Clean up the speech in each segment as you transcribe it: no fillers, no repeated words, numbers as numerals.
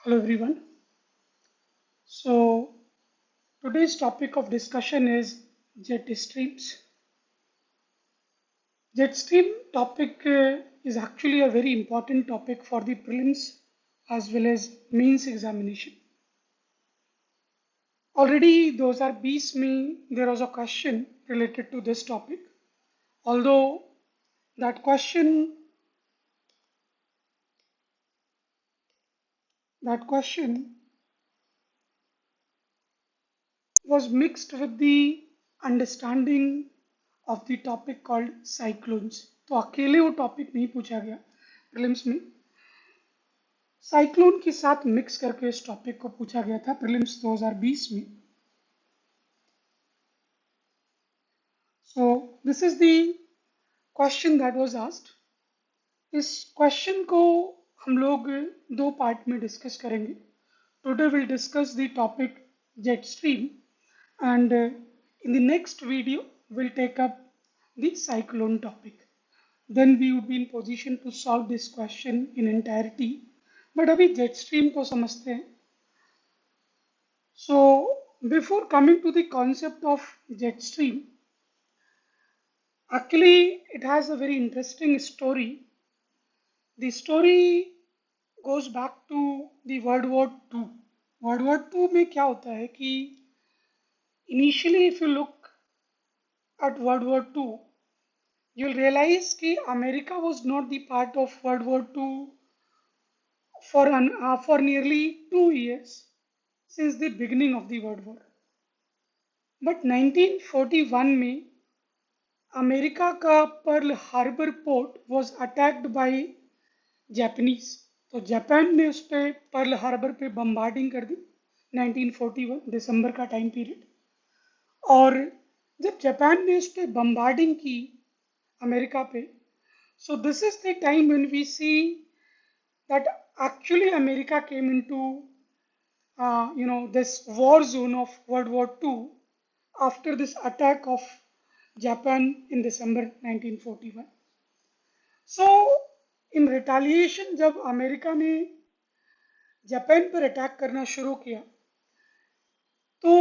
Hello everyone. So today's topic of discussion is jet streams. Jet stream topic is actually a very important topic for the prelims as well as mains examination. Already those are beats me there was a question related to this topic. Although that question was mixed with the understanding of the topic called cyclones. तो अकेले वो topic नहीं पूछा गया prelims में, cyclone के साथ mix करके इस टॉपिक को पूछा गया था प्रीलिम्स 2020 में. So this is the question that was asked. इस क्वेश्चन को हम लोग दो पार्ट में डिस्कस करेंगे. Today will discuss the topic jet stream and in the next video we'll take up the cyclone topic. Then we would be in position to solve this question in entirety. But अभी jet stream को समझते हैं. So before coming to the concept of jet stream, actually it has a very interesting story. The story goes back to the World War II. World War II में क्या होता है कि initially if you look at World War II, you'll realize that America was not the part of World War II for nearly 2 years since the beginning of the World War. But 1941 में America का Pearl Harbor port was attacked by Japanese. तो Japan ने उस पर Pearl Harbor पे bombarding कर दी 1941 दिसंबर का time period. और जब जापान ने उस पर बम्बार्डिंग की अमेरिका पे, so this is the time when we see that actually America came into this war zone of World War II after this attack of Japan in December 1941. So in retaliation जब America ने Japan पर attack करना शुरू किया, तो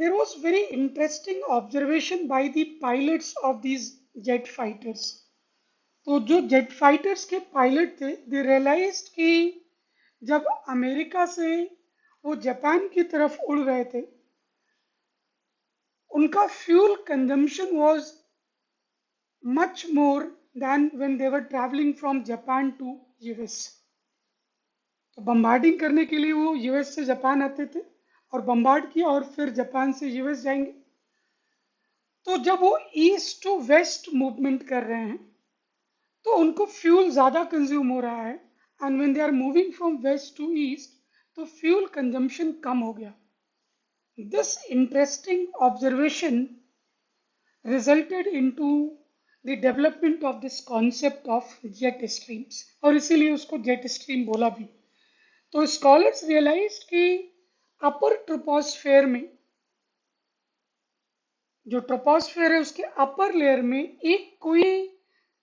there was very interesting observation by the pilots of these jet fighters. तो जो jet fighters के पायलट थे, दे रियलाइज्ड कि जब अमेरिका से वो जापान की तरफ उड़ रहे थे, उनका fuel consumption was much more than when they were travelling from Japan to US. तो बम्बार्डिंग करने के लिए वो यूएस से जापान आते थे और बम्बार्ड किया और फिर जापान से यूएस जाएंगे. तो जब वो ईस्ट टू वेस्ट मूवमेंट कर रहे हैं तो उनको फ्यूल ज़्यादा कंज्यूम हो रहा है, and when they are moving from west to east तो फ्यूल कंजम्पशन कम हो गया. This interesting observation resulted into the development of this concept of jet streams, और इसीलिए उसको जेट स्ट्रीम बोला भी. तो स्कॉलर्स रियलाइज्ड कि अपर ट्रोपोस्फेयर में, जो ट्रोपोस्फेयर है उसके अपर लेयर में एक कोई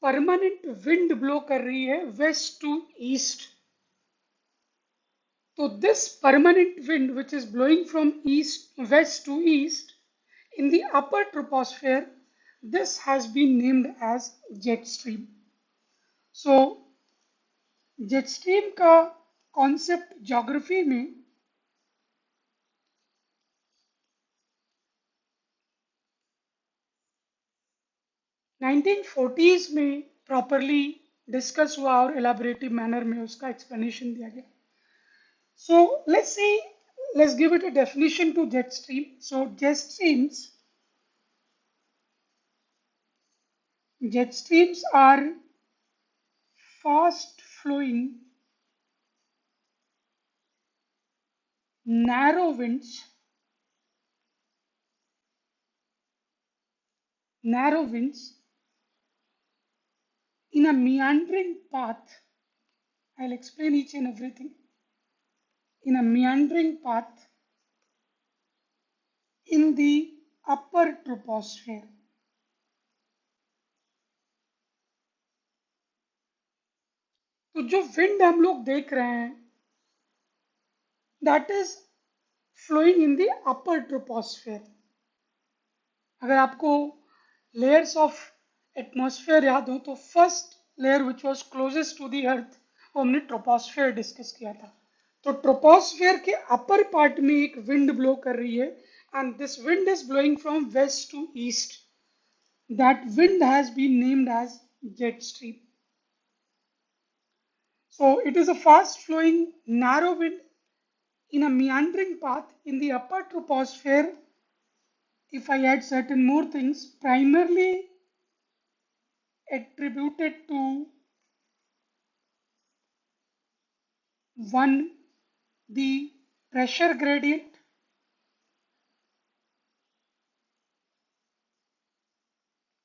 परमानेंट विंड ब्लो कर रही है वेस्ट टू ईस्ट. तो this permanent wind which is blowing from west to east in the upper troposphere, this has been named as jet stream. So jet stream का concept geography में 1940s में properly discuss हुआ और एलाबोरेटिव manner में उसका explanation दिया गया. So let's give it a definition to jet stream. So jet streams are fast flowing narrow winds in a meandering path. I'll explain each and everything. In a meandering path in the upper troposphere. तो जो wind हम लोग देख रहे हैं that is flowing in the upper troposphere. अगर आपको layers of atmosphere याद हो तो first layer which was closest to the earth वो हमने ट्रोपोस्फेयर डिस्कस किया था. तो ट्रोपोस्फेयर के अपर पार्ट में एक विंड ब्लो कर रही है and this wind is blowing from west to east. That wind has been named as jet stream. So it is a fast flowing narrow wind in a meandering path in the upper troposphere. If I add certain more things, primarily attributed to one, the pressure gradient,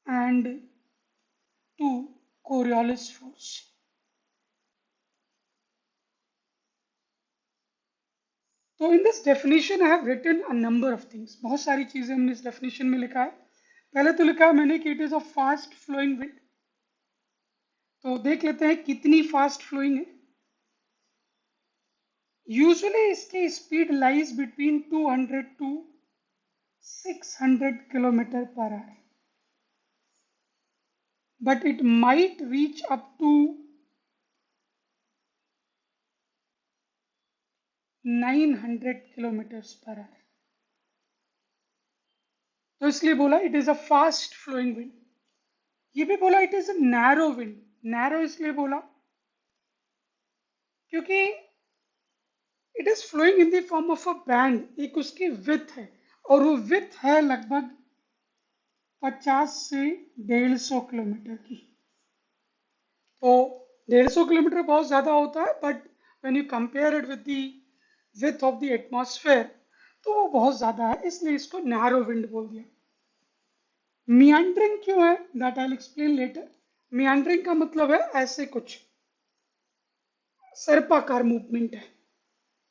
and two, Coriolis force. तो in this definition I have written a number of things. बहुत सारी चीजें हमने इस definition में लिखा है. पहले तो लिखा है मैंने कि it is a fast flowing wind. तो देख लेते हैं कितनी fast flowing है. Usually इसकी speed lies between 200 to 600 kilometer per hour. But it might reach up to 900 kilometers per hour. तो इसलिए बोला it is a fast flowing wind. ये भी बोला it is a narrow wind. Narrow इसलिए बोला क्योंकि it is flowing in the form of a band. एक उसकी विथ है और वो विथ है लगभग 50 से 150 किलोमीटर की. तो 150 किलोमीटर बहुत ज्यादा होता है but when you compare it with the width of the atmosphere तो वो बहुत ज्यादा है, इसलिए इसको नैरो विंड बोल दिया. मियांड्रिंग क्यों है that I will explain later. Meandering का मतलब है ऐसे कुछ सर्पाकार मूवमेंट है.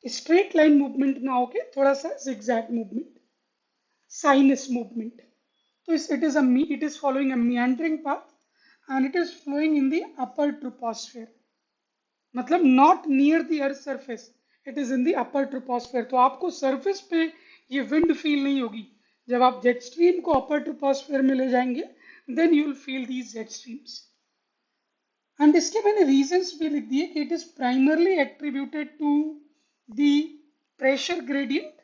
स्ट्रेट लाइन मूवमेंट ना होके थोड़ा सा zigzag मूवमेंट, साइनस मूवमेंट. तो it is following a meandering path and it is flowing in the upper troposphere. मतलब not near the earth surface, it is in the upper troposphere. तो आपको surface पे ये विंड फील नहीं होगी. जब आप जेट स्ट्रीम को अपर ट्रोपोस्फेयर में ले जाएंगे then you will feel these jet streams. And इसके मैंने रीजंस भी लिख दिए कि it is primarily attributed to the pressure gradient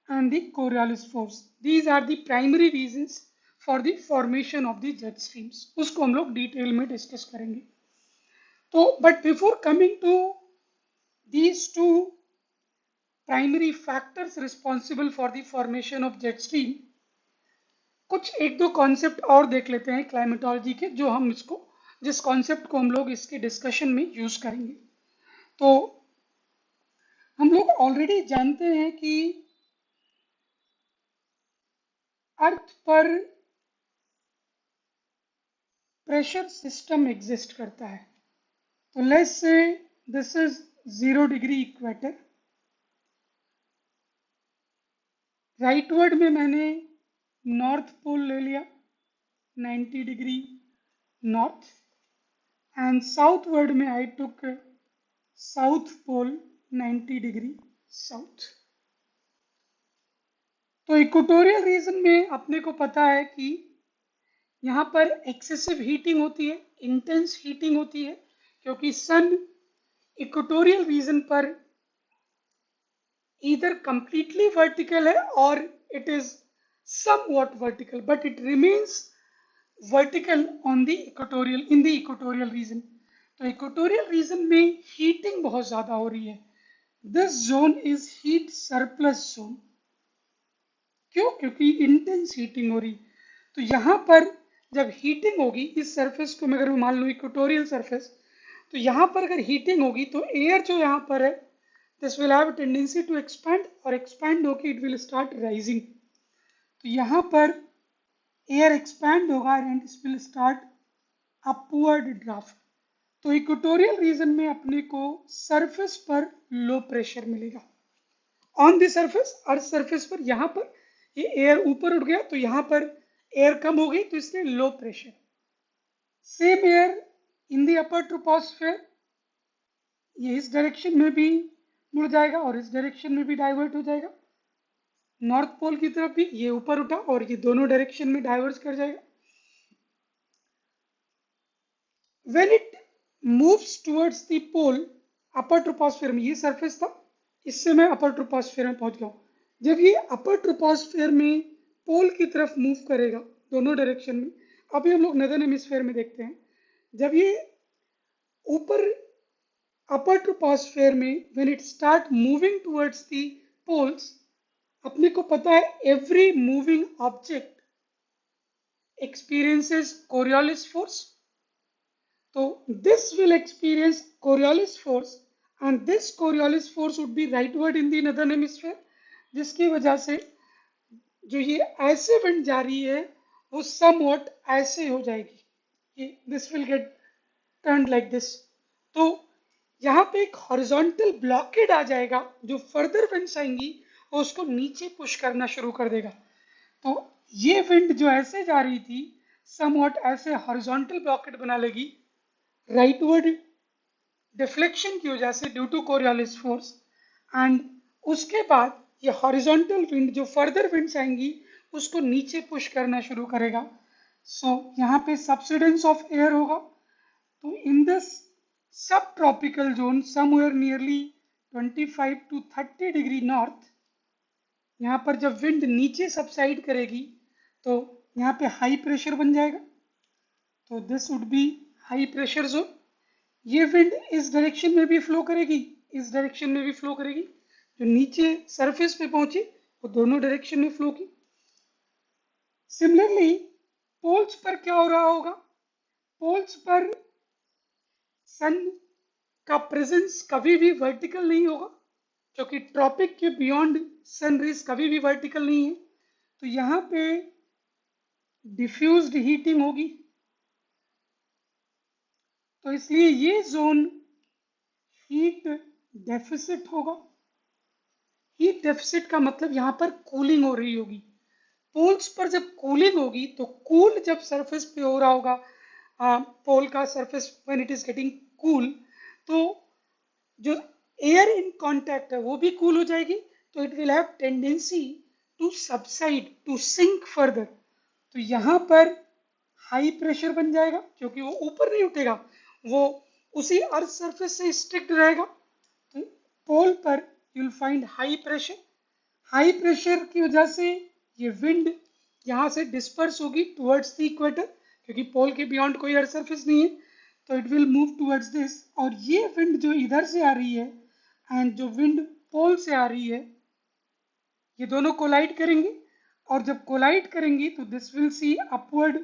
and the Coriolis force. These are the primary reasons for the formation of the jet streams. उसको हम लोग detail में डिस्कस करेंगे. तो but before coming to these two primary factors responsible for the formation of jet stream, कुछ एक दो concept और देख लेते हैं क्लाइमेटोलॉजी के जो हम इसको जिस कॉन्सेप्ट को हम लोग इसके डिस्कशन में यूज करेंगे. तो हम लोग ऑलरेडी जानते हैं कि अर्थ पर प्रेशर सिस्टम एग्जिस्ट करता है. तो let's say this is 0 degree equator. Rightward में मैंने नॉर्थ पोल ले लिया 90 डिग्री नॉर्थ एंड साउथवर्ड में आई टुक साउथ पोल 90 डिग्री साउथ. तो इक्वेटोरियल रीजन में अपने को पता है कि यहाँ पर एक्सेसिव हीटिंग होती है, इंटेंस हीटिंग होती है क्योंकि सन इक्वेटोरियल रीजन पर either completely vertical है और it is somewhat vertical but it remains vertical on the equatorial in the equatorial region. तो इक्वेटोरियल रीजन में हीटिंग बहुत ज्यादा हो रही है. This zone is heat surplus zone. क्यों? क्योंकि इंटेंस हीटिंग हो रही. तो यहाँ पर जब हीटिंग होगी इस सरफेस को मैं अगर मान लूँ इक्वेटोरियल सरफेस, तो यहाँ पर अगर हीटिंग होगी तो एयर जो यहाँ पर है this will have tendency to expand और एक्सपैंड होके इट विल स्टार्ट राइजिंग. तो यहाँ पर एयर एक्सपैंड होगा and it will start upward draft. तो इक्वेटोरियल रीजन में अपने को सरफेस पर लो प्रेशर मिलेगा. On the surface earth surface पर यहाँ पर ये एयर ऊपर उठ गया तो यहाँ पर एयर कम हो गई तो इसलिए low pressure. Same air in the upper troposphere, ये इस डायरेक्शन में भी मुड़ जाएगा और इस डायरेक्शन में भी डाइवर्ट हो जाएगा। नॉर्थ पोल की तरफ भी ये ऊपर उठा और ये दोनों डायरेक्शन में डाइवर्स कर जाएगा। When it moves towards the pole, upper troposphere में ये सरफेस था, इससे मैं अपर ट्रोपोस्फेयर में पहुंच गया हूं। जब ये अपर ट्रोपोस्फेयर में पोल की तरफ मूव करेगा दोनों डायरेक्शन में, अभी हम लोग नदर्न हेमिस्फेयर में देखते हैं, जब ये ऊपर अपर ट्रोपोस्फेयर में when it start moving towards the poles, अपने को पता है every moving object experiences Coriolis force. So this will experience Coriolis force and this Coriolis force would be rightward in the northern hemisphere, जिसकी वजह से जो ये ऐसे विंड जा रही है वो समवॉट ऐसे हो जाएगी, ये this will get turn like this. तो यहाँ पे एक हॉरिजॉन्टल ब्लॉकेड आ जाएगा, जो फर्दर विंड्स आएंगी वो उसको नीचे पुश करना शुरू कर देगा। तो ये विंड जो ऐसे जा रही थी समवॉट ऐसे हॉरिजॉन्टल ब्लॉकेट बना लेगी राइटवर्ड डिफ्लेक्शन की वजह से due to Coriolis force, and उसके बाद ये हॉरिजॉन्टल विंड जो फर्दर विंड्स आएंगी उसको नीचे पुश करना शुरू करेगा। सो यहाँ पे सबसिडेंस ऑफ एयर होगा। तो इन दिस सब tropical zone somewhere nearly 25 to 30 degree north, यहाँ पर जब विंड नीचे सबसाइड करेगी तो यहाँ पे हाई प्रेशर बन जाएगा। तो this would be high pressure zone. ये विंड इस डायरेक्शन में भी फ्लो करेगी, इस डायरेक्शन में भी फ्लो करेगी, जो नीचे सरफेस पे पहुंची वो दोनों डायरेक्शन में फ्लो की। सिमिलरली पोल्स पर क्या हो रहा होगा, पोल्स पर सन का प्रेजेंस कभी भी वर्टिकल नहीं होगा, क्योंकि ट्रॉपिक के बियॉन्ड सन रेज कभी भी वर्टिकल नहीं है। तो यहाँ पे डिफ्यूज्ड हीटिंग होगी, तो इसलिए ये जोन हीट डेफिसिट होगा। हीट डेफिसिट का मतलब यहाँ पर कूलिंग हो रही होगी। पोल्स पर जब कूलिंग होगी तो कूल जब सरफेस पे हो रहा होगा, पोल का surface when it is getting cool, तो जो एयर इन कांटेक्ट है वो भी कूल हो जाएगी, तो it will have tendency to subside to sink further. तो यहाँ पर हाई प्रेशर बन जाएगा, क्योंकि वो ऊपर नहीं उठेगा, वो उसी अर्थ सरफेस से स्टिक्ड रहेगा। तो पोल पर you will find high pressure. High pressure की वजह से ये विंड यहाँ से डिस्पर्स होगी टुवर्ड्स द इक्वेटर, क्योंकि पोल के बियॉन्ड कोई अर्थ सरफेस नहीं है, तो it will move towards this. और ये विंड जो इधर से आ रही है एंड जो विंड पोल से आ रही है, ये दोनों कोलाइड करेंगी, और जब कोलाइड करेंगी तो this will see upward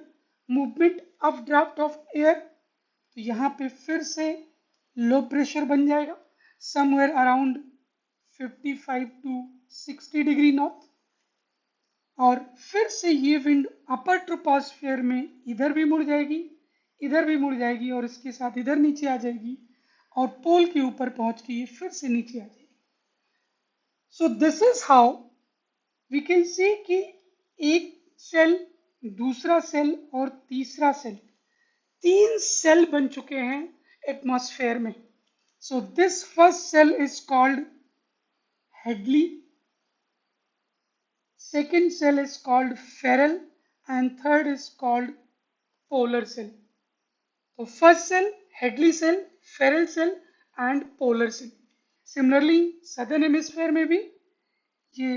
movement of draft of air. तो यहाँ पे फिर से लो प्रेशर बन जाएगा somewhere around 55 to 60 degree north, और फिर से ये विंड अपर ट्रोपोस्फियर में इधर भी मुड़ जाएगी, इधर भी मुड़ जाएगी, और इसके साथ इधर नीचे आ जाएगी, और पोल के ऊपर पहुंच के ये फिर से नीचे आ जाएगी। So this is how we can see कि एक सेल, दूसरा सेल और तीसरा सेल, तीन सेल बन चुके हैं एटमॉस्फेयर में। So this first cell is called Hadley, second cell is called Ferrel, and third is called polar cell. So first cell, Hadley cell, Ferrel cell and polar cell. Similarly, southern hemisphere में भी ये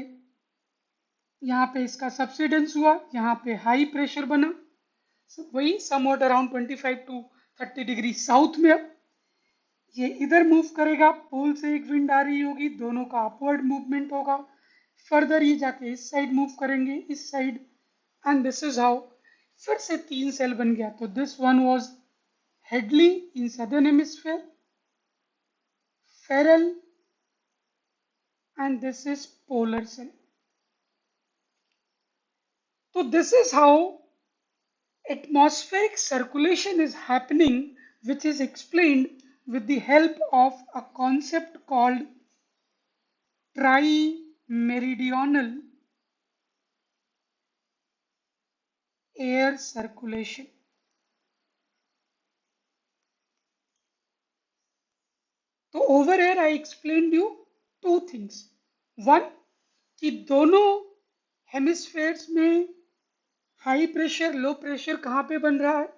यहाँ पे इसका subsidence हुआ, यहाँ पे high pressure बना, वही somewhat around 25 to 30 degree south में। अब ये इधर मूव करेगा, पोल से एक विंड आ रही होगी, दोनों का अपवर्ड मूवमेंट होगा, फर्दर ये जाके इस साइड मूव करेंगे, इस side, and this is how फिर से तीन सेल बन गया। तो this one was Hadley in southern hemisphere, Ferrel, and this is polar cell. तो this is how atmospheric circulation is happening, which is explained with the help of a concept called trimeridional air circulation. So over here I explained you two things, one कि दोनों hemispheres में high pressure low pressure कहाँ पे बन रहा है,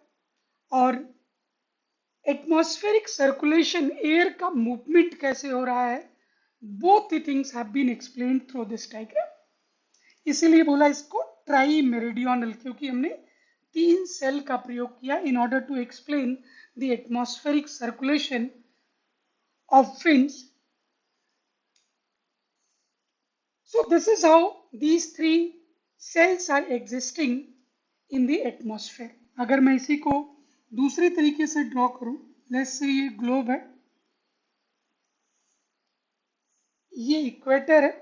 और atmospheric circulation air का मूवमेंट कैसे हो रहा है. Both the things have been explained through this diagram. इसीलिए बोला इसको ट्राई मेरिडियनल, क्योंकि हमने 3 सेल का प्रयोग किया in order to explain the atmospheric circulation of winds. So this is how these 3 cells are existing in the atmosphere. अगर मैं इसी को दूसरे तरीके से ड्रॉ करूं, लेट्स से ये ग्लोब है, ये इक्वेटर है,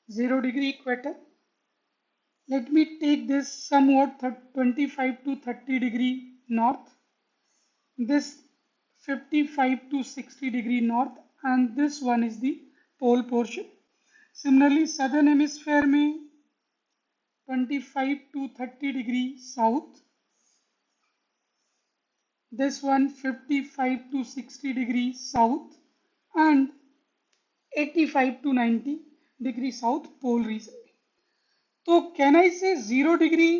0 degree equator. Let me take this somewhat 25 to 30 degree north, this 55 to 60 degree north, and this one is the pole portion. Similarly, southern hemisphere में 25 to 30 degree south, this one 55 to 60 degree south, and 85 to 90 degree south pole region. तो can I say 0 degree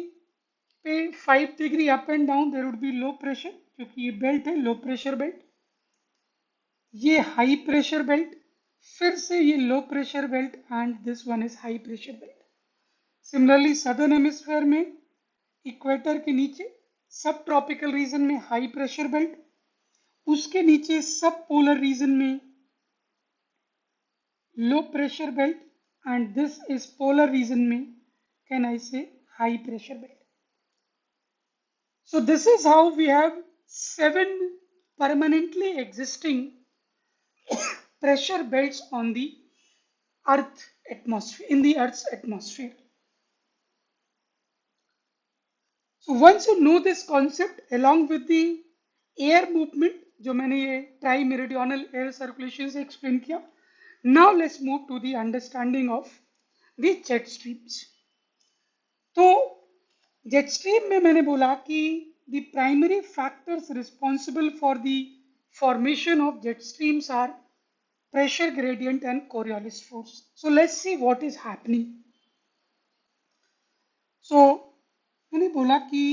पे 5 degree up and down there would be low pressure, क्योंकि ये belt है low pressure belt. ये high pressure belt, फिर से ये low pressure belt, and this one is high pressure belt. Similarly southern hemisphere में equator के नीचे सब ट्रॉपिकल रीजन में हाई प्रेशर बेल्ट, उसके नीचे सब पोलर रीजन में low pressure belt, and this is polar region में can I say high pressure belt. So this is how we have 7 permanently existing pressure belts on the earth atmosphere, in the earth's atmosphere. So once you know this concept along with the air movement, जो मैंने ये tri-meridional air circulation से explain किया, now let's move to the understanding of the jet streams. तो jet stream में मैंने बोला कि the primary factors responsible for the formation of jet streams are pressure gradient and Coriolis force. So let's see what is happening. So मैंने बोला कि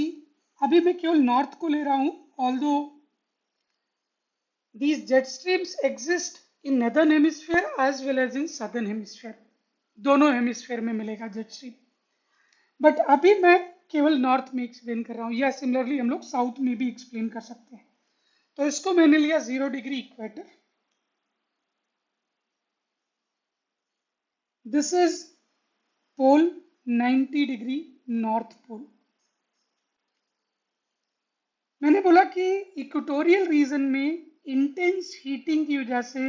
अभी मैं केवल नॉर्थ को ले रहा हूं, although these jet streams exist in northern hemisphere as well as in southern hemisphere. दोनों हेमिस्फीयर में मिलेगा जेट स्ट्रीम, बट अभी मैं केवल नॉर्थ में एक्सप्लेन कर रहा हूं, या सिमिलरली हम लोग साउथ में भी एक्सप्लेन कर सकते हैं. तो इसको मैंने लिया 0 degree equator. This is pole 90 degree north pole. मैंने बोला कि इक्वेटोरियल रीजन में इंटेंस हीटिंग की वजह से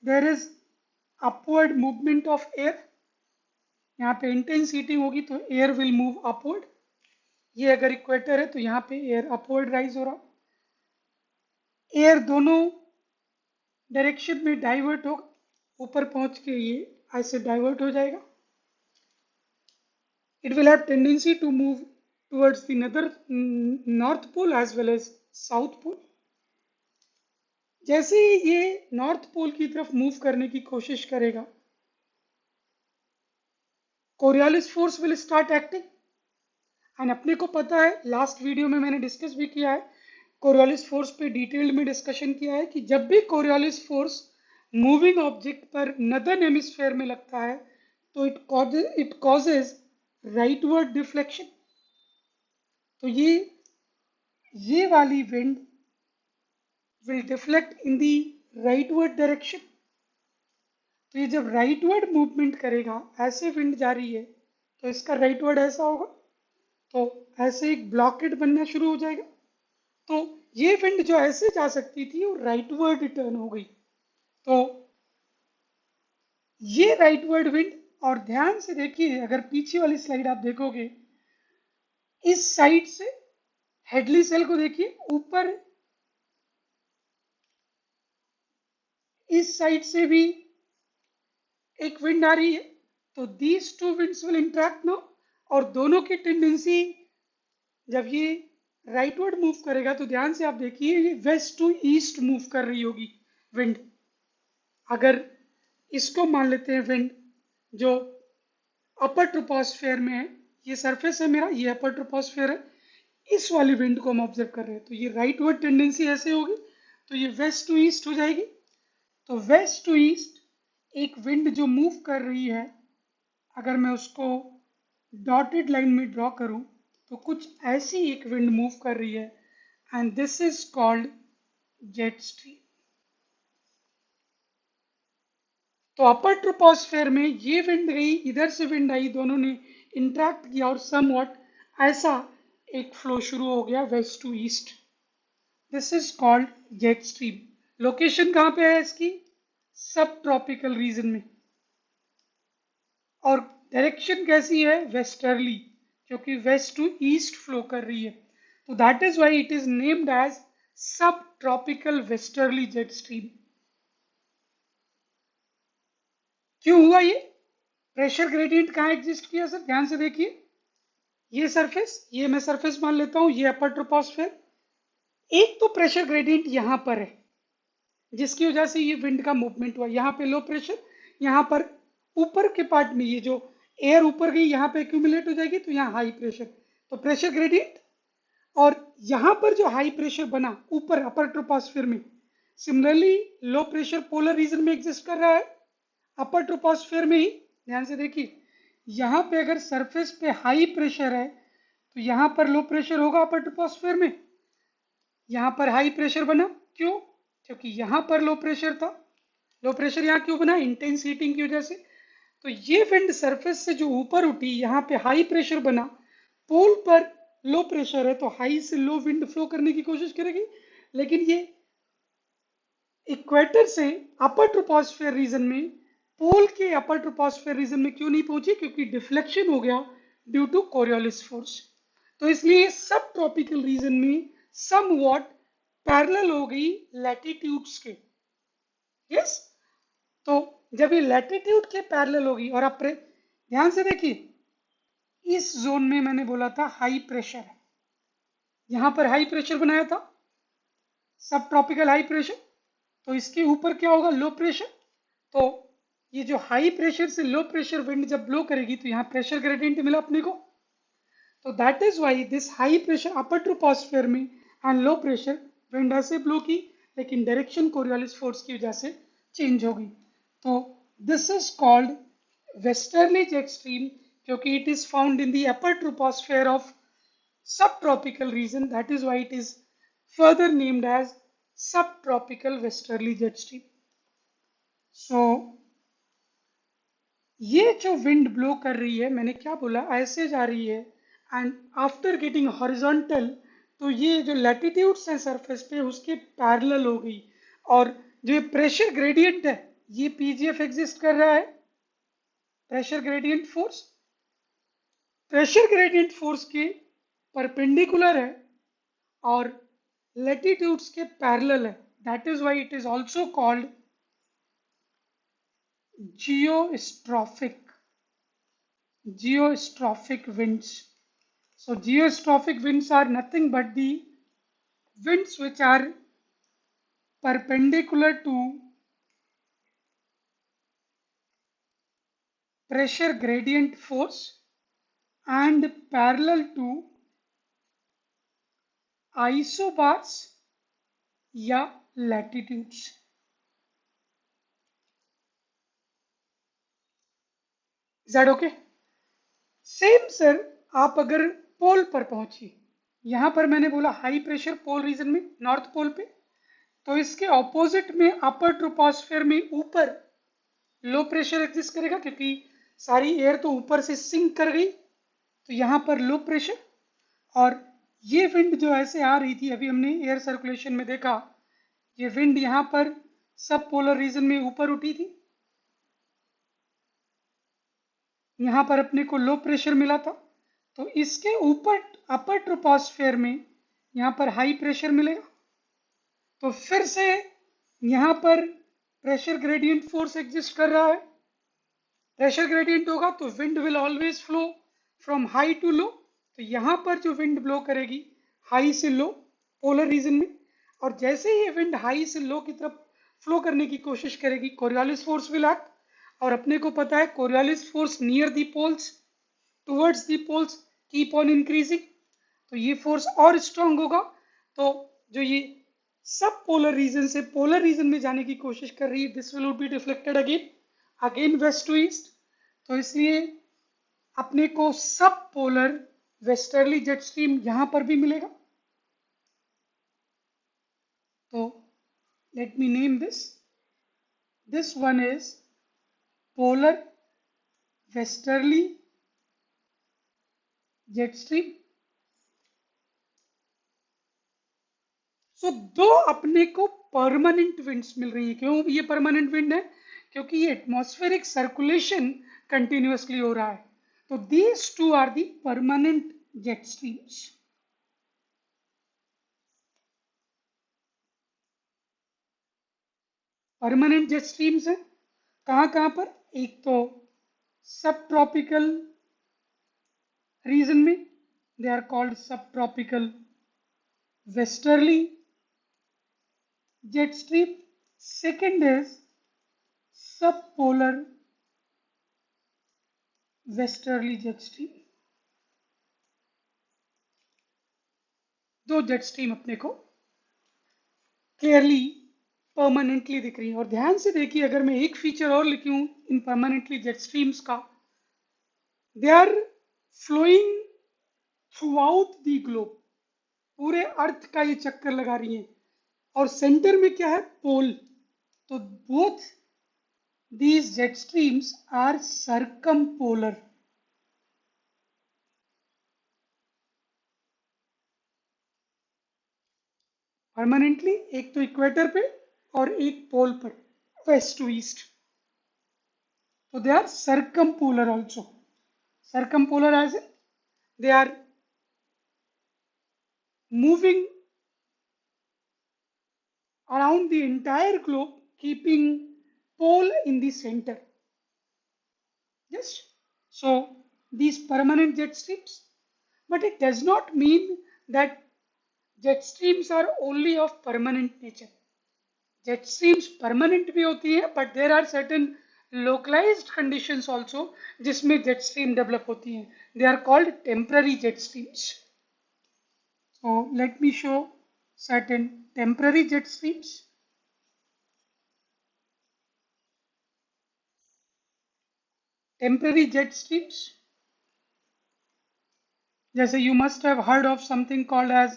there is upward movement of air. यहाँ पे इंटेंस हीटिंग होगी तो एयर विल मूव अपवर्ड. ये अगर इक्वेटर है तो यहाँ पे एयर अपवर्ड राइज हो रहा, एयर दोनों डायरेक्शन में डाइवर्ट होगा, ऊपर पहुंच के ये ऐसे डाइवर्ट हो जाएगा. It will have tendency to move towards the north pole as well as south pole. जैसे ही ये नॉर्थ पोल की तरफ मूव करने की कोशिश करेगा, Coriolis force will start acting. And अपने को पता है, लास्ट वीडियो में मैंने डिस्कस भी किया है, कोरियोलिस फोर्स पे डिटेल्ड में डिस्कशन किया है कि जब भी कोरियोलिस फोर्स मूविंग ऑब्जेक्ट पर नदर्न हेमिस्फीयर में लगता है तो इट कॉजेज राइटवर्ड डिफ्लेक्शन. तो ये वाली wind will deflect in the rightward direction. तो ये जब राइटवर्ड मूवमेंट करेगा, ऐसे विंड जा रही है तो इसका राइटवर्ड ऐसा होगा, तो ऐसे एक ब्लॉकेट बनना शुरू हो जाएगा. तो ये विंड जो ऐसे जा सकती थी वो राइटवर्ड टर्न हो गई. तो ये राइटवर्ड विंड, और ध्यान से देखिए, अगर पीछे वाली स्लाइड आप देखोगे, इस साइड से हेडली सेल को देखिए, ऊपर इस साइड से भी एक विंड आ रही है. तो these to winds will interact now, और दोनों की टेंडेंसी जब ये राइटवर्ड मूव करेगा तो ध्यान से आप देखिए ये वेस्ट टू ईस्ट मूव कर रही होगी विंड. अगर इसको मान लेते हैं विंड जो अपर ट्रोपोस्फेयर में है। ये सरफेस है मेरा, ये अपर ट्रोपोस्फेयर है, इस वाली विंड को हम ऑब्जर्व कर रहे हैं। तो ये राइटवर्ड टेंडेंसी ऐसे होगी, तो ये वेस्ट टू ईस्ट हो जाएगी। तो वेस्ट टू ईस्ट एक विंड जो मूव कर रही है, अगर मैं उसको डॉटेड लाइन में ड्रॉ करूं तो कुछ ऐसी एक विंड मूव कर रही है, and this is called jet stream. तो अपर ट्रोपोस्फेयर में ये विंड गई, इधर से विंड आई, दोनों ने इंटरैक्ट किया और समवॉट ऐसा एक फ्लो शुरू हो गया west to east. This is called jet stream. Location कहां पे है इसकी? सब ट्रॉपिकल रीजन में। और डायरेक्शन कैसी है? वेस्टर्ली, क्योंकि वेस्ट टू ईस्ट फ्लो कर रही है। तो that is why it is named as subtropical westerly jet stream. क्यों हुआ ये? प्रेशर ग्रेडियंट कहाँ एग्जिस्ट किया सर? ध्यान से देखिए, ये सरफेस, ये मैं सरफेस मान लेता हूं, ये अपर ट्रोपोस्फेयर। एक तो प्रेशर ग्रेडियंट यहां पर है जिसकी वजह से ये विंड का मूवमेंट हुआ। यहाँ पे लो प्रेशर, यहाँ पर ऊपर के पार्ट में ये जो एयर ऊपर गई यहाँ पे एक्यूमुलेट हो जाएगी, तो यहाँ हाई प्रेशर, तो प्रेशर ग्रेडियंट। और यहाँ पर जो हाई प्रेशर बना ऊपर अपर ट्रोपोस्फेयर में, similarly low pressure polar region में एग्जिस्ट कर रहा है अपर ट्रोपोस्फेयर में ही। ध्यान से देखिए, यहाँ पे अगर सरफेस पे हाई प्रेशर है तो यहाँ पर लो प्रेशर होगा अपर ट्रोपोस्फेयर में, यहाँ पर हाई प्रेशर बना। क्यों? क्योंकि यहाँ पर लो प्रेशर था। लो प्रेशर यहाँ क्यों बना? इंटेंस हीटिंग की वजह से। तो ये विंड सरफेस से जो ऊपर उठी, यहाँ पे हाई प्रेशर बना, पोल पर लो प्रेशर है तो हाई से लो विंड फ्लो करने की कोशिश करेगी, लेकिन ये इक्वेटर से अपर ट्रोपोस्फेयर रीजन में, पोल के अपर ट्रोपोस्फेयर रीजन में क्यों नहीं पहुंची? क्योंकि डिफ्लेक्शन हो गया ड्यू टू कोरियोलिस फोर्स। तो इसलिए सब ट्रॉपिकल रीजन में सम वॉट पैरेलल हो गई लैटिट्यूड्स के। यस, तो जब ये लैटिट्यूड के पैरेलल होगी, और आप ध्यान से देखिए, इस जोन में मैंने बोला था हाई प्रेशर है, यहां पर हाई प्रेशर बनाया था, सब ट्रॉपिकल हाई प्रेशर। तो इसके ऊपर क्या होगा? लो प्रेशर। तो ये जो हाई प्रेशर से लो प्रेशर विंड जब ब्लो करेगी तो यहाँ प्रेशर ग्रेडियंट मिला अपने को। तो that is why this high pressure upper troposphere में एंड लो प्रेशर विंड ऐसे ब्लो की, लेकिन डायरेक्शन कोरियोलिस फोर्स की वजह से चेंज होगी। तो this is called westerly jet stream, क्योंकि it is found in the upper troposphere of subtropical region. That is why it is further named as subtropical westerly jet stream. So ये जो wind blow कर रही है, मैंने क्या बोला, ऐसे जा रही है, एंड आफ्टर गेटिंग हॉरिजॉन्टल, तो ये जो लैटिट्यूड्स है सरफेस पे उसके पैरेलल हो गई। और जो प्रेशर ग्रेडियंट है, ये पीजीएफ एग्जिस्ट कर रहा है, pressure gradient force. Pressure gradient force के परपेंडिकुलर है और लैटिट्यूड्स के पैरेलल है। That is why it is also called geostrophic winds. So geostrophic winds are nothing but the winds which are perpendicular to pressure gradient force and parallel to isobars या latitudes. Is that okay? Same sir, आप अगर पोल पर पहुंचिए, यहां पर मैंने बोला high pressure पोल reason में, north pole पे, तो इसके ऑपोजिट में अपर ट्रोपोस्फेयर में ऊपर लो प्रेशर एग्जिस्ट करेगा, क्योंकि सारी एयर तो ऊपर से सिंक कर गई, तो यहां पर लो प्रेशर। और ये विंड जो ऐसे आ रही थी, अभी हमने एयर सर्कुलेशन में देखा, ये विंड यहां पर सब पोलर रीजन में ऊपर उठी थी, यहां पर अपने को लो प्रेशर मिला था, तो इसके ऊपर अपर ट्रोपोस्फेयर में यहां पर हाई प्रेशर मिलेगा। तो फिर से यहां पर प्रेशर ग्रेडियंट फोर्स एग्जिस्ट कर रहा है। प्रेशर ग्रेडियंट होगा तो wind will always flow from high to low. तो यहां पर जो विंड ब्लो करेगी हाई से लो पोलर रीजन में, और जैसे ही ये विंड हाई से लो की तरफ फ्लो करने की कोशिश करेगी, कोरियोलिस फोर्स विल एक्ट, और अपने को पता है Coriolis force near the poles towards the poles keep on increasing, तो ये फोर्स और स्ट्रांग होगा। तो जो ये सब पोलर रीजन से पोलर रीजन में जाने की कोशिश कर रही है, this will be reflected again again west to east. तो इसलिए अपने को सब पोलर वेस्टर्ली जेट स्ट्रीम यहां पर भी मिलेगा। तो let me name this one is polar westerly jet stream। सो दो अपने को परमानेंट विंड्स मिल रही है। क्यों ये परमानेंट विंड है? क्योंकि ये एटमॉस्फेरिक सर्कुलेशन कंटिन्यूअसली हो रहा है। तो these two are the permanent jet streams. Permanent jet streams है कहां कहां पर? एक तो सब ट्रॉपिकल रीजन में, दे आर कॉल्ड सब tropical westerly jet stream. Second is subpolar westerly jet stream। दो जेट स्ट्रीम अपने को क्लियरली परमानेंटली दिख रही है। और ध्यान से देखिए, अगर मैं एक फीचर और लिखूं इन परमानेंटली जेट स्ट्रीम्स का, they are flowing throughout the globe, पूरे अर्थ का ये चक्कर लगा रही है। और सेंटर में क्या है? पोल। तो both these jet streams are circumpolar। Permanently एक तो इक्वेटर पे और एक पोल पर, वेस्ट टू ईस्ट। तो they are circumpolar also। Circumpolar as in they are moving around the entire globe, keeping pole in the center. Yes. So these permanent jet streams, but it does not mean that jet streams are only of permanent nature। Jet streams permanent भी होती है, but there are certain localised conditions also जिसमें jet stream develop होती हैं। They are called temporary jet streams. So let me show certain temporary jet streams. Temporary jet streams, जैसे you must have heard of something called as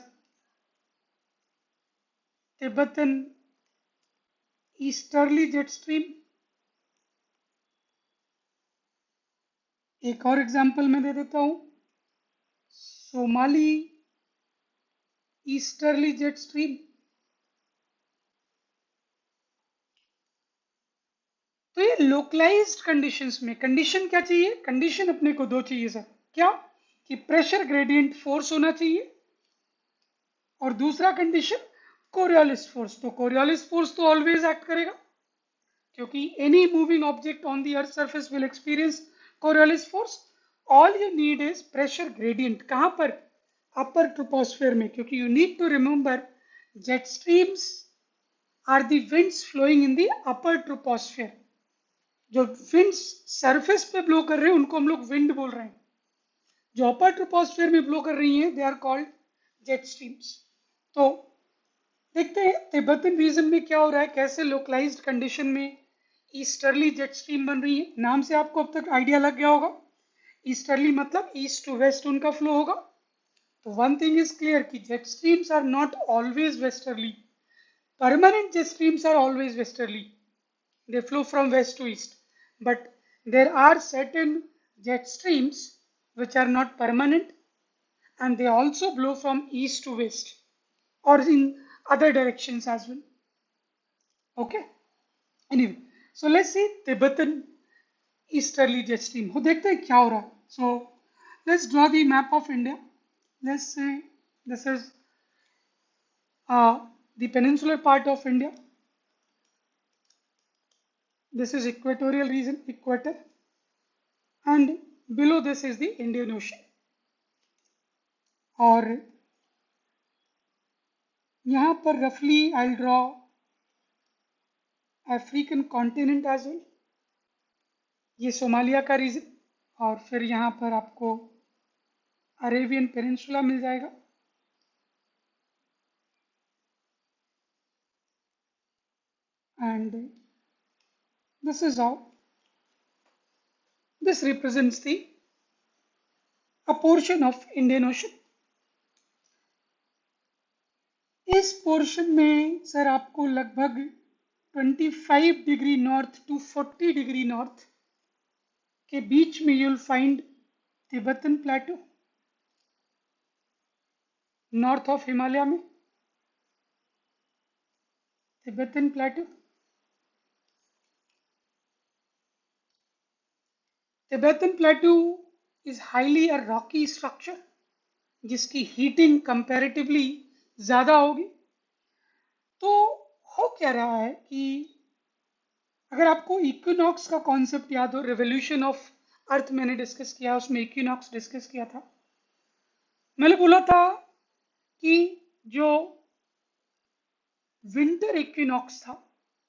Tibetan easterly jet stream. एक और example मैं दे देता हूं, Somali easterly jet stream. तो ये localised conditions में, condition क्या चाहिए? कंडीशन अपने को दो चाहिए सर। क्या? कि प्रेशर ग्रेडियंट फोर्स होना चाहिए, और दूसरा कंडीशन कोरियोलिस फोर्स। तो कोरियोलिस फोर्स तो ऑलवेज एक्ट करेगा, क्योंकि any moving object on the earth surface will experience Coriolis force. All you need is pressure gradient. कहां पर? अपर ट्रोपोस्फेयर में, क्योंकि you need to remember jet streams are the winds flowing in the upper troposphere. जो winds surface पे blow कर रहे हैं उनको हम लोग विंड बोल रहे हैं, जो अपर ट्रोपोस्फेयर में ब्लो कर रही हैं they are called jet streams. तो देखते हैं तिब्बतन रीजन में क्या हो रहा है, कैसे लोकलाइज्ड कंडीशन में ईस्टर्ली जेट स्ट्रीम बन रही है। नाम से आपको अब तक आइडिया लग गया होगा, ईस्टर्ली मतलब ईस्ट टू वेस्ट उनका फ्लो होगा। तो वन थिंग इज क्लियर कि jet streams are not always westerly. Permanent jet streams are always westerly, they flow from west to east, but there are certain jet streams which are not permanent and they also blow from east to west or in other directions as well। Okay, anyway, so let's see Tibetan easterly jet stream। हो देखते हैं क्या हो रहा है। So let's draw the map of India। Let's say this is the peninsular part of India, this is equatorial region, equator, and below this is the Indian Ocean। और यहाँ पर roughly I'll draw African continent as well। ये Somalia का reason, और फिर यहाँ पर आपको अरेबियन पेनिनसुला मिल जाएगा। And this is how this represents the a portion of Indian Ocean. इस पोर्शन में सर आपको लगभग 25 degree north to 40 degree north के बीच में you'll find Tibetan plateau, north of Himalaya में Tibetan plateau. Tibetan plateau is highly a rocky structure जिसकी heating comparatively ज्यादा होगी। तो हो क्या रहा है कि अगर आपको इक्विनॉक्स का कॉन्सेप्ट याद हो, रिवोल्यूशन ऑफ अर्थ मैंने डिस्कस किया, उसमें इक्विनॉक्स डिस्कस किया था। मैंने बोला था कि जो विंटर इक्विनॉक्स था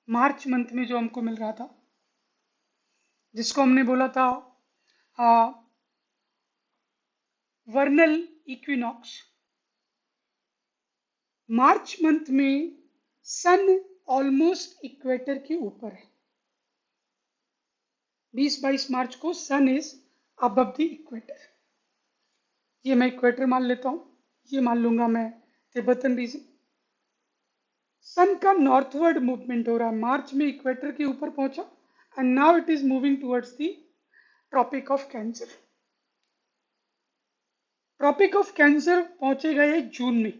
मार्च मंथ में जो हमको मिल रहा था, जिसको हमने बोला था वर्नल इक्विनॉक्स, मार्च मंथ में सन ऑलमोस्ट इक्वेटर के ऊपर है। 20-22 मार्च को सन इज अबव द इक्वेटर। ये मैं इक्वेटर मान लेता हूं, ये मान लूंगा मैं तिब्बतन रीजन। सन का नॉर्थवर्ड मूवमेंट हो रहा है, मार्च में इक्वेटर के ऊपर पहुंचा and now it is moving towards the tropic of Cancer. Tropic of Cancer पहुंचेगा ये जून में।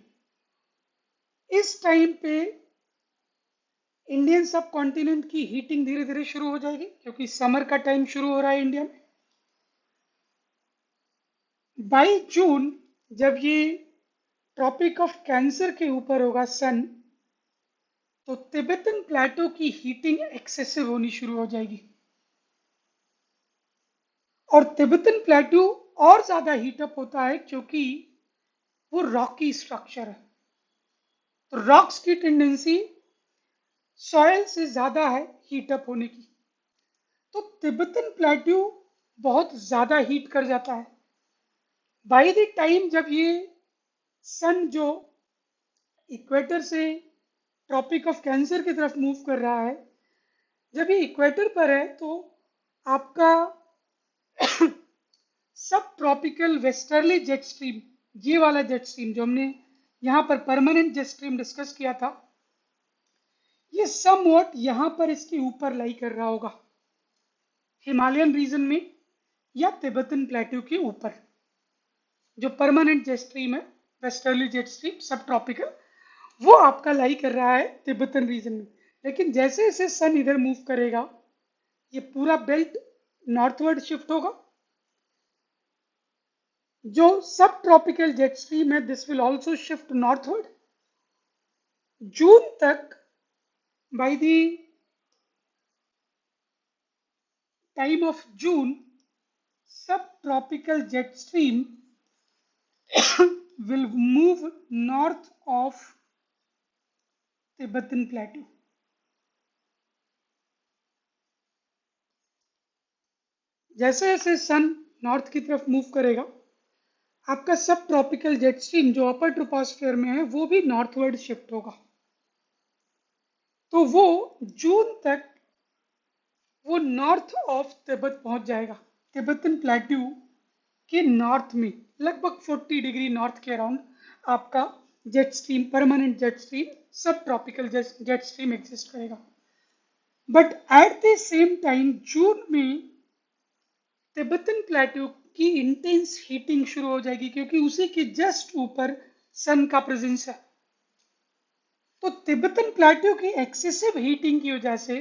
इस टाइम पे इंडियन सब कॉन्टिनेंट की हीटिंग धीरे धीरे शुरू हो जाएगी क्योंकि समर का टाइम शुरू हो रहा है इंडिया में। बाई जून जब ये ट्रॉपिक ऑफ कैंसर के ऊपर होगा सन, तो तिब्बतन प्लेटो की हीटिंग एक्सेसिव होनी शुरू हो जाएगी और तिब्बतन प्लेटो और ज्यादा हीटअप होता है क्योंकि वो रॉकी स्ट्रक्चर है। तो रॉक्स की टेंडेंसी सॉइल से ज्यादा है हीटअप होने की, तो तिब्बतन प्लेटो बहुत ज्यादा हीट कर जाता है। बाय द टाइम जब ये सन जो इक्वेटर से ट्रॉपिक ऑफ कैंसर की तरफ मूव कर रहा है, जब ये इक्वेटर पर है तो आपका सब ट्रॉपिकल वेस्टर्ली जेट स्ट्रीम, ये वाला जेट स्ट्रीम जो हमने यहां पर परमानेंट जेट स्ट्रीम डिस्कस किया था, ये समवॉट यहां पर इसके ऊपर लाई कर रहा होगा हिमालयन रीजन में या तिब्बतन प्लेटो के ऊपर। जो परमानेंट जेट स्ट्रीम है वेस्टर्ली जेट स्ट्रीम सब ट्रॉपिकल, वो आपका लाई कर रहा है तिब्बतन रीजन में। लेकिन जैसे जैसे सन इधर मूव करेगा ये पूरा बेल्ट नॉर्थवर्ड शिफ्ट होगा। जो सब ट्रॉपिकल जेट स्ट्रीम है this will also shift northward. जून तक by the time of June subtropical jet stream will move north of Tibetan Plateau. जैसे जैसे सन नॉर्थ की तरफ मूव करेगा आपका सब ट्रॉपिकल जेट स्ट्रीम जो अपर ट्रोपोस्फेयर में है वो भी नॉर्थवर्ड शिफ्ट होगा। तो वो जून तक वो नॉर्थ ऑफ तिब्बत पहुंच जाएगा। तिब्बतन प्लेट्यू के नॉर्थ में लगभग 40 डिग्री नॉर्थ के अराउंड आपका jet stream, permanent jet stream, subtropical jet stream exist करेगा। But at the same time जून में तिब्बतन प्लेट्यू की इंटेंस हीटिंग शुरू हो जाएगी क्योंकि उसी के जस्ट ऊपर सन का प्रेजेंस है। तो तिब्बतन प्लेट्यू की एक्सेसिव हीटिंग की वजह से,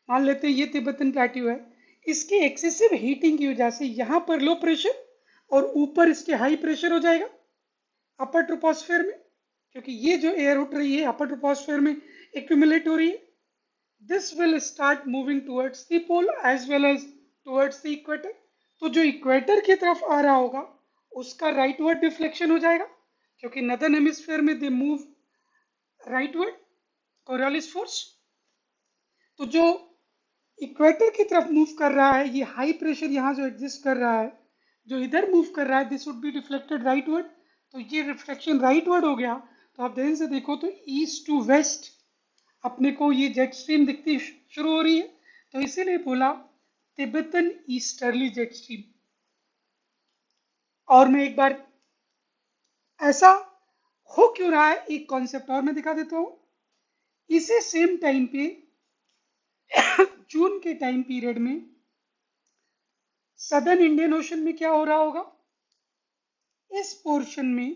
मान लेते हैं ये तिब्बतन प्लेट्यू है, इसकी एक्सेसिव हीटिंग की वजह से यहां पर लो प्रेशर और ऊपर इसके हाई प्रेशर हो जाएगा अपर ट्रोपोस्फेयर में, क्योंकि ये जो एयर उठ रही है अपर ट्रोपोस्फेयर में एक्यूमुलेट हो रही है। This will start moving towards the pole as well as towards the equator. तो जो इक्वेटर की तरफ आ रहा होगा उसका राइटवर्ड डिफ्लेक्शन हो जाएगा क्योंकि नदर्न हेमिस्फीयर में they move rightward Coriolis force. तो जो इक्वेटर की तरफ मूव कर रहा है, ये हाई प्रेशर यहाँ जो एग्जिस्ट कर रहा है, जो इधर मूव कर रहा है, this would be reflected rightward, तो ये रिफ्लेक्शन राइटवर्ड हो गया। तो आप ध्यान से देखो तो ईस्ट टू वेस्ट अपने को ये जेट स्ट्रीम दिखती शुरू हो रही है, तो इसीलिए बोला तिब्बतन ईस्टर्ली जेट स्ट्रीम। और मैं एक बार ऐसा हो क्यों रहा है एक कॉन्सेप्ट और मैं दिखा देता हूं। इसी सेम टाइम पे जून के टाइम पीरियड में सदर्न इंडियन ओशन में क्या हो रहा होगा, इस पोर्शन में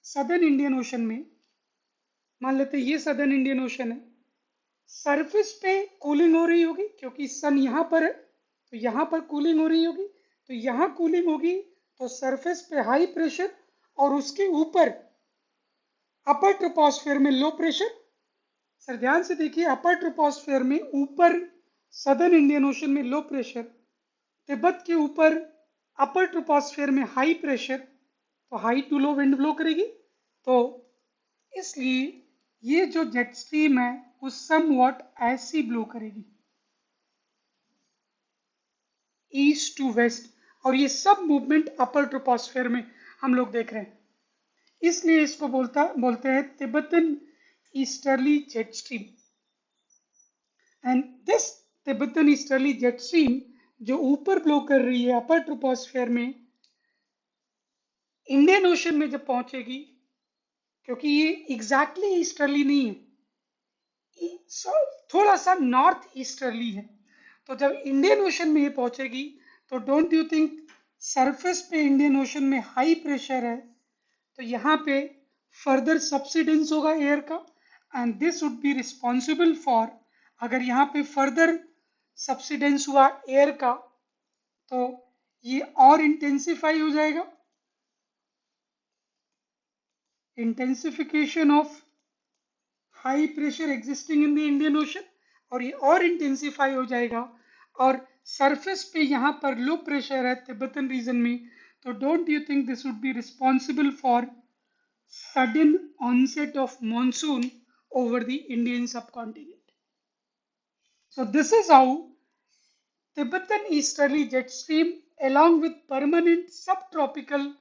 सदर्न इंडियन ओशन में, मान लेते हैं ये सदर्न इंडियन ओशन है, सरफेस पे कूलिंग हो रही होगी क्योंकि सन यहाँ पर है, तो यहाँ पर कूलिंग हो रही होगी, तो यहाँ कूलिंग होगी तो सरफेस पे हाई प्रेशर और उसके ऊपर अपर ट्रोपोस्फेयर में लो प्रेशर। सर ध्यान से देखिए, अपर ट्रोपोस्फेयर में ऊपर सदर्न इंडियन ओशन में लो प्रेशर, तिब्बत के ऊपर अपर ट्रोपोस्फेयर में हाई प्रेशर, तो high to low wind blow करेगी। तो इसलिए ये जो जेट स्ट्रीम है वो समवॉट ऐसी ब्लो करेगी ईस्ट टू वेस्ट, और ये सब मूवमेंट अपर ट्रोपोस्फेयर में हम लोग देख रहे हैं, इसलिए इसको बोलते हैं Tibetan easterly jet stream. And this Tibetan easterly jet stream जो ऊपर ब्लो कर रही है अपर ट्रोपोस्फेयर में, इंडियन ओशन में जब पहुंचेगी, क्योंकि ये एग्जैक्टली ईस्टर्ली नहीं है, थोड़ा सा नॉर्थ ईस्टर्ली है, तो जब इंडियन ओशन में ये पहुंचेगी तो डोंट यू थिंक सरफेस पे इंडियन ओशन में हाई प्रेशर है, तो यहाँ पे फर्दर सब्सिडेंस होगा एयर का, and this would be responsible for, अगर यहाँ पे फर्दर सब्सिडेंस हुआ एयर का तो ये और इंटेंसिफाई हो जाएगा, intensification of high pressure existing in the Indian ocean, और ये और इंटेंसिफाई हो जाएगा, और सरफेस पे यहाँ पर लो प्रेशर है तिब्बतन रीजन में, तो don't you think this would be responsible for sudden onset of monsoon over the Indian subcontinent. So this is how Tibetan easterly jet stream along with permanent subtropical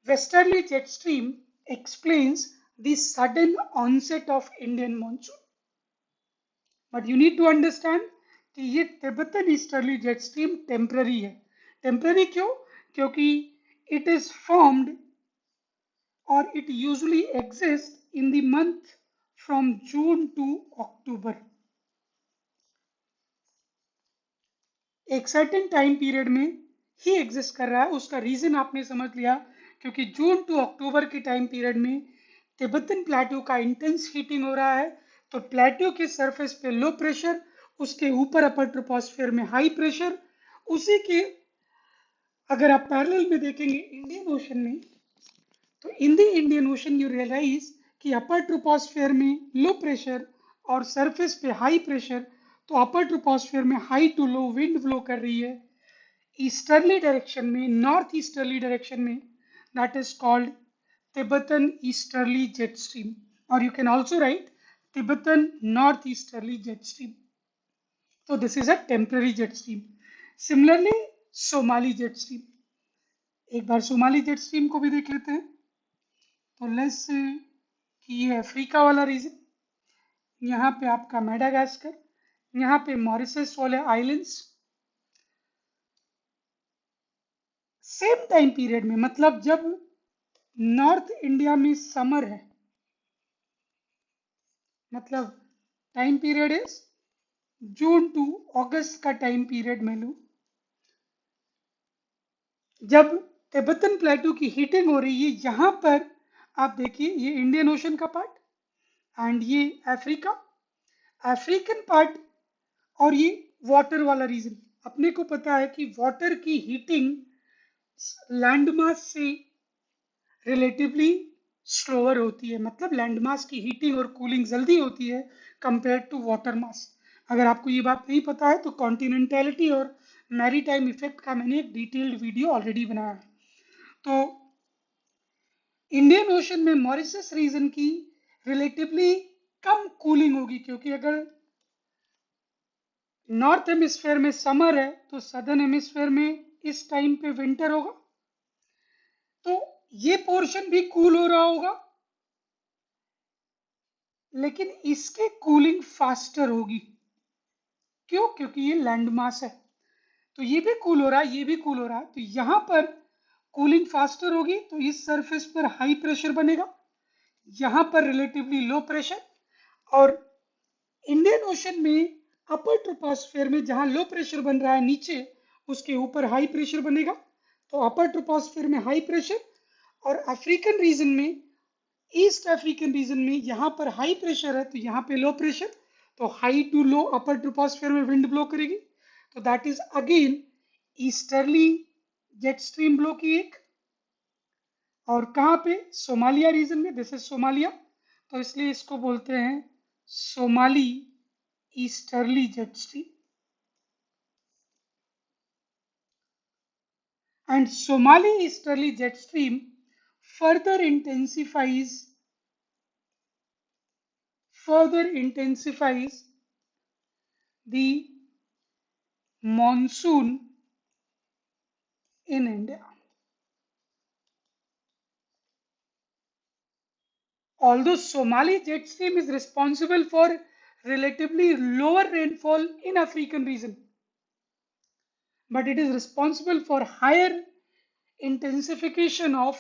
westerly jet stream explains the sudden onset of Indian monsoon. But you need to understand कि ये Tibetan easterly jet stream temporary है। Temporary क्यों? क्योंकि it is formed or it usually exists in the month from June to October. एक certain time period में ही exist कर रहा है, उसका रीजन आपने समझ लिया, क्योंकि जून टू अक्टूबर के टाइम पीरियड में तिब्बतन प्लेट्यू का इंटेंस हीटिंग हो रहा है, तो प्लेट्यू के सरफेस पे लो प्रेशर, उसके ऊपर अपर ट्रोपोस्फेयर में हाई प्रेशर, उसी के अगर आप पैरेलल में देखेंगे इंडियन ओशन में, तो in the Indian Ocean you realise कि अपर ट्रोपोस्फेयर में लो प्रेशर और सरफेस पे हाई प्रेशर, तो अपर ट्रोपोस्फेयर में high to low wind blow कर रही है ईस्टर्ली डायरेक्शन में, नॉर्थ ईस्टर्ली डायरेक्शन में, that is called Tibetan easterly jet stream, और you can also write Tibetan north easterly jet stream. So this is a temporary jet stream. Similarly, Somali jet stream, एक बार Somali jet stream को भी देख लेते हैं। तो let's कि ये अफ्रीका वाला रीजन, यहाँ पे आपका मेडागास्कर, यहाँ पे मॉरिशस वाले आइलैंड्स, सेम टाइम पीरियड में, मतलब जब नॉर्थ इंडिया में समर है, मतलब time period is June to August का टाइम पीरियड में लूं, जब तिब्बतन प्लेटू की हीटिंग हो रही है, यहां पर आप देखिए ये इंडियन ओशन का पार्ट एंड ये अफ्रीका, अफ्रीकन पार्ट, और ये वाटर वाला रीजन। अपने को पता है कि वाटर की हीटिंग लैंड मास से रिलेटिवली स्लोअर होती है, मतलब लैंड मास की हीटिंग और कूलिंग जल्दी होती है कंपेयर टू वाटर मास। अगर आपको ये बात नहीं पता है तो कॉन्टिनेंटैलिटी और मैरीटाइम इफेक्ट का मैंने एक डिटेल्ड वीडियो ऑलरेडी बनाया है। तो इंडियन ओशन में मॉरिशस रीजन की रिलेटिवली कम कूलिंग होगी, क्योंकि अगर नॉर्थ हेमिस्फेयर में समर है तो सदर्न हेमिस्फेयर में इस टाइम पे विंटर होगा, तो ये पोर्शन भी कूल हो रहा होगा, लेकिन इसके कूलिंग फास्टर होगी। क्यों? क्योंकि ये लैंड मास है, तो ये भी कूल हो रहा है, ये भी कूल हो रहा है, तो यहां पर कूलिंग फास्टर होगी, तो इस सरफेस पर हाई प्रेशर बनेगा, यहां पर रिलेटिवली लो प्रेशर, और इंडियन ओशन में अपर ट्रोपोस्फेयर में जहां लो प्रेशर बन रहा है नीचे, उसके ऊपर हाई प्रेशर बनेगा, तो अपर ट्रोपोस्फेयर में हाई प्रेशर, और अफ्रीकन रीजन में, ईस्ट अफ्रीकन रीजन में यहां पर हाई प्रेशर है तो यहां पे लो प्रेशर, तो high to low upper troposphere में विंड ब्लो करेगी, तो that is again easterly jet stream blow की एक, और कहां पे? सोमालिया रीजन में, दिस इज सोमालिया, तो इसलिए इसको बोलते हैं Somali easterly jet stream. And Somali easterly jet stream further intensifies the monsoon in India. Although Somali jet stream is responsible for relatively lower rainfall in African region, but it is responsible for higher intensification of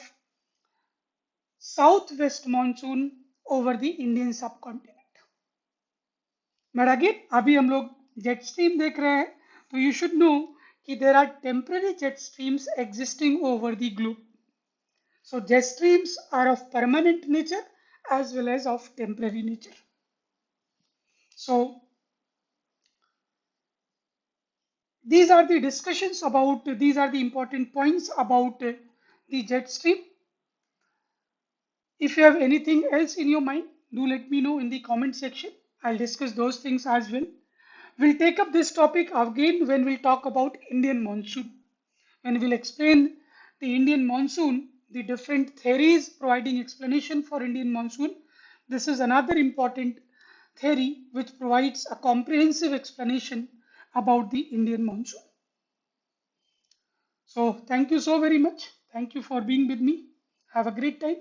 southwest monsoon over the Indian subcontinent. But again अभी हम लोग jet stream देख रहे हैं, तो you should know कि there are temporary jet streams existing over the globe. So jet streams are of permanent nature as well as of temporary nature. So these are the discussions about, these are the important points about the jet stream. If you have anything else in your mind, do let me know in the comment section. I'll discuss those things as well. We'll take up this topic again when we'll talk about Indian monsoon. When we'll explain the Indian monsoon, the different theories providing explanation for Indian monsoon. This is another important theory which provides a comprehensive explanation about the Indian monsoon. So thank you so very much. Thank you for being with me. Have a great time.